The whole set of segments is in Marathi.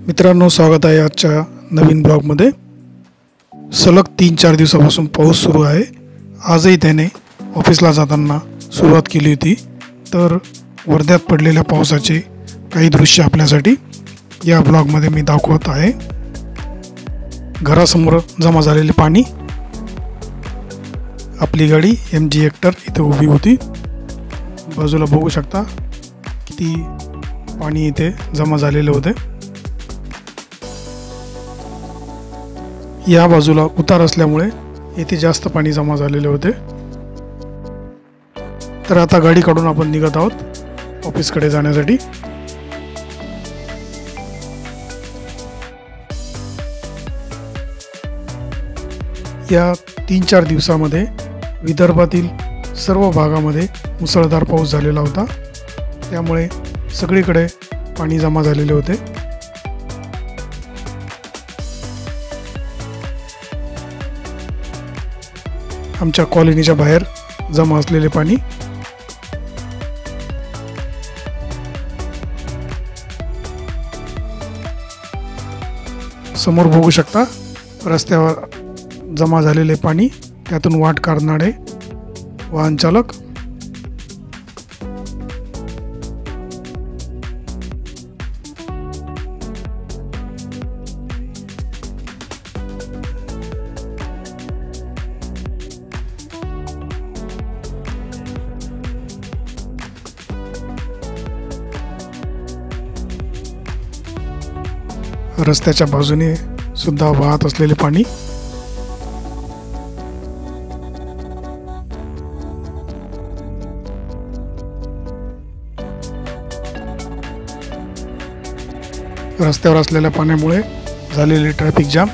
मित्रांनो, स्वागत आहे आजच्या नवीन ब्लॉगमध्ये। सलग 3-4 दिवसापासून पाऊस सुरू आहे। आजही त्याने ऑफिसला जाताना सुरुवात केली होती। तर वर्ध्यात पडलेल्या पावसाचे काही दृश्य आपल्यासाठी या ब्लॉगमध्ये मी दाखवत आहे। घरासमोर जमा झालेले पाणी, आपली गाडी MG हेक्टर इथे उभी होती। बाजूला बघू शकता किती पाणी इथे जमा झालेले होते। या बाजूला उतार असल्यामुळे येथे जास्त पाणी जमा झालेले होते। तर आता गाडी काढून आपण निघत आहोत ऑफिसकडे जाण्यासाठी। या 3-4 दिवसामध्ये विदर्भातील सर्व भागामध्ये मुसळधार पाऊस झालेला होता। त्यामुळे सगळीकडे पाणी जमा झालेले होते। आमच्या कॉलनीच्या बाहेर जमा असलेले पाणी समोर बघू शकता। रस्त्यावर जमा झालेले पाणी, त्यातून वाट काढणारे वाहन चालक। रस्त्याच्या बाजूने सुद्धा वाहत असलेले पाणी। रस्त्यावर असलेल्या पाण्यामुळे झालेले ट्रॅफिक जाम।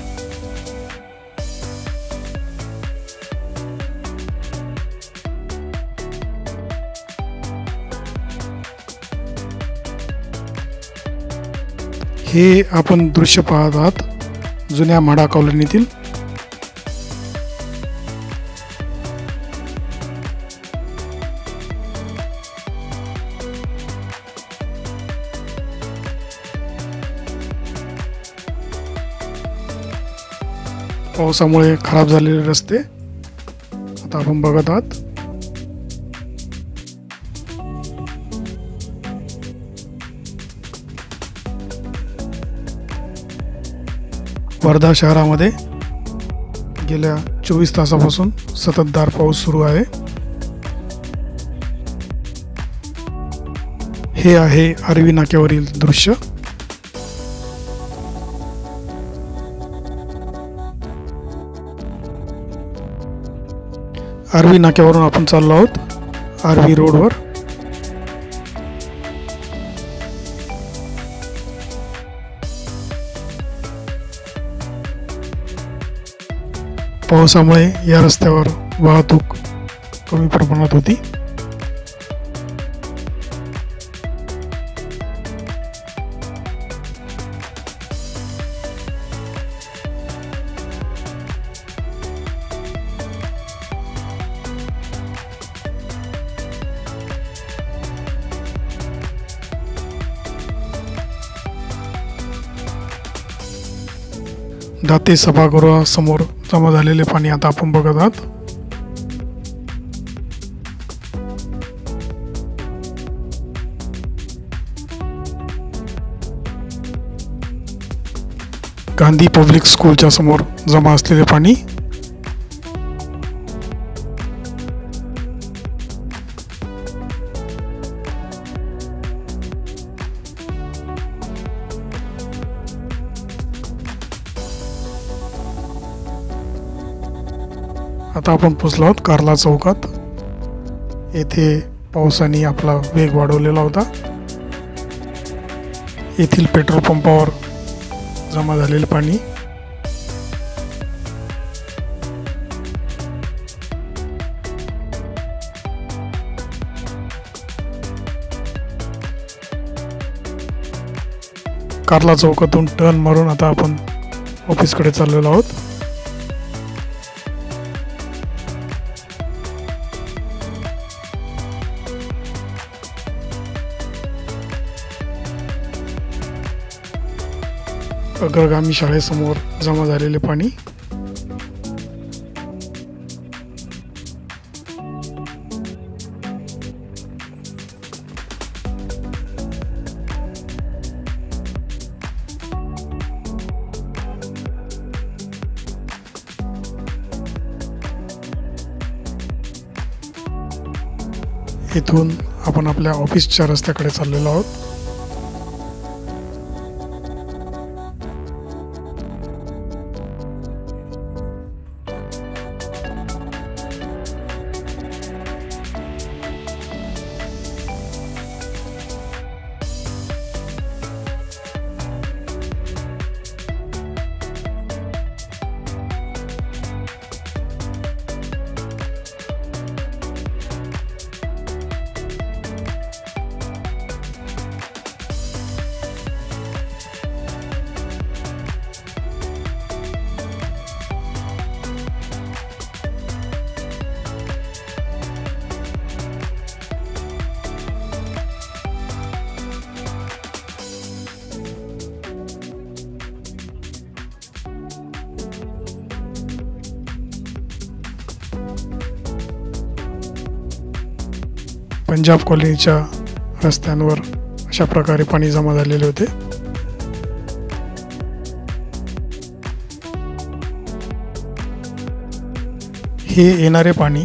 हे आपण दृश्य पाहत आहात जुन्या म्हाडा कॉलनीतील। पावसामुळे खराब झालेले रस्ते आता आपण बघत आहात। वर्धा शहरामध्ये गेल्या 24 तासापासून सततधार पाऊस सुरू आहे। हे आहे आर्वी नाक्यावरील दृश्य। आर्वी नाक्यावरून आपण चाललो आहोत आर्वी रोडवर। पावसामुळे या रस्त्यावर वाहतूक कमी प्रमाणात होती। दाते सभागृहासमोर जमा झालेले पाणी आता आपण बघत आहात। गांधी पब्लिक स्कूलच्या समोर जमा असलेले पाणी। आता आपण पोहोचलो आहोत कार्ला चौकात। येथे पावसाने आपला वेग वाढवलेला होता। येथील पेट्रोल पंपावर जमा झालेले पाणी। कार्ला चौकातून टर्न मारून आता आपण ऑफिसकडे चाललेलो आहोत। अग्रगामी शाळेसमोर जमा झालेले पाणी. इथून आपण आपल्या ऑफिसच्या रस्त्याकडे चाललेलो आहोत. पंजाब कॉलनीच्या रस्त्यांवर अशा प्रकारे पाणी जमा झालेले होते. हे येणारे पाणी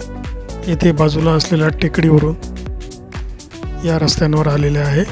येथे बाजूला असलेल्या टेकडीवरून या रस्त्यांवर आलेले आहे.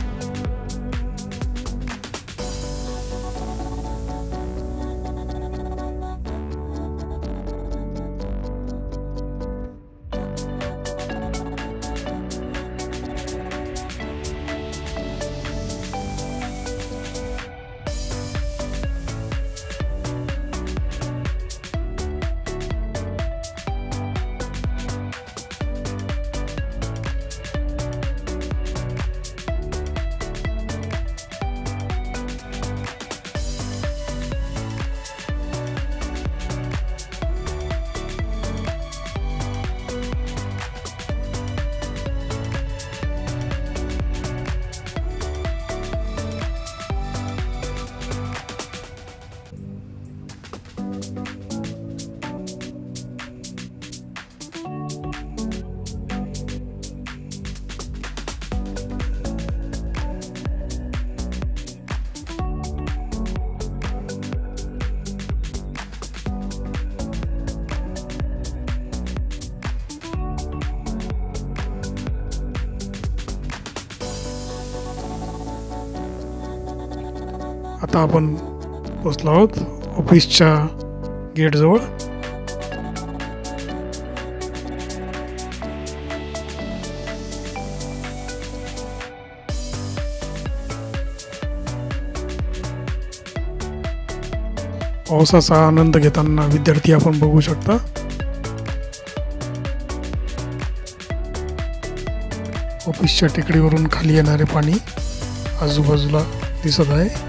आता आपण पोहोचलो आहोत ऑफिसच्या गेटजवळ. पावसाचा आनंद घेताना विद्यार्थी आपण बघू शकता. ऑफिसच्या टेकडीवरून खाली येणारे पाणी आजूबाजूला दिसत आहे.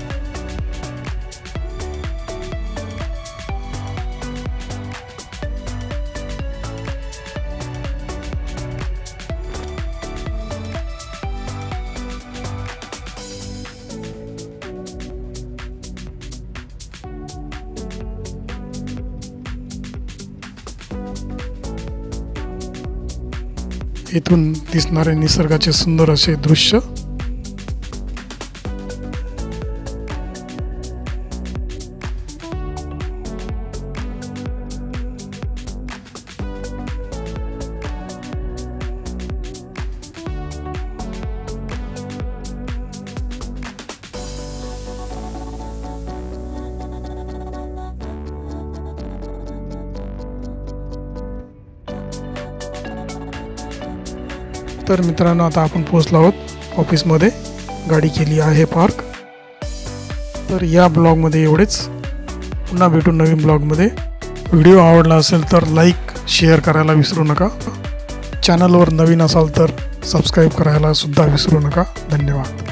इथून दिसणारे निसर्गाचे सुंदर असे दृश्य. तर मित्रांनो, आता आपण पोहोचलो आहोत ऑफिसमध्ये. गाडी केली आहे पार्क. तर या ब्लॉगमध्ये एवढेच. पुन्हा भेटू नवीन ब्लॉगमध्ये. व्हिडिओ आवडला असेल तर लाईक शेअर करायला विसरू नका. चॅनलवर नवीन असाल तर सबस्क्राईब करायला सुद्धा विसरू नका. धन्यवाद.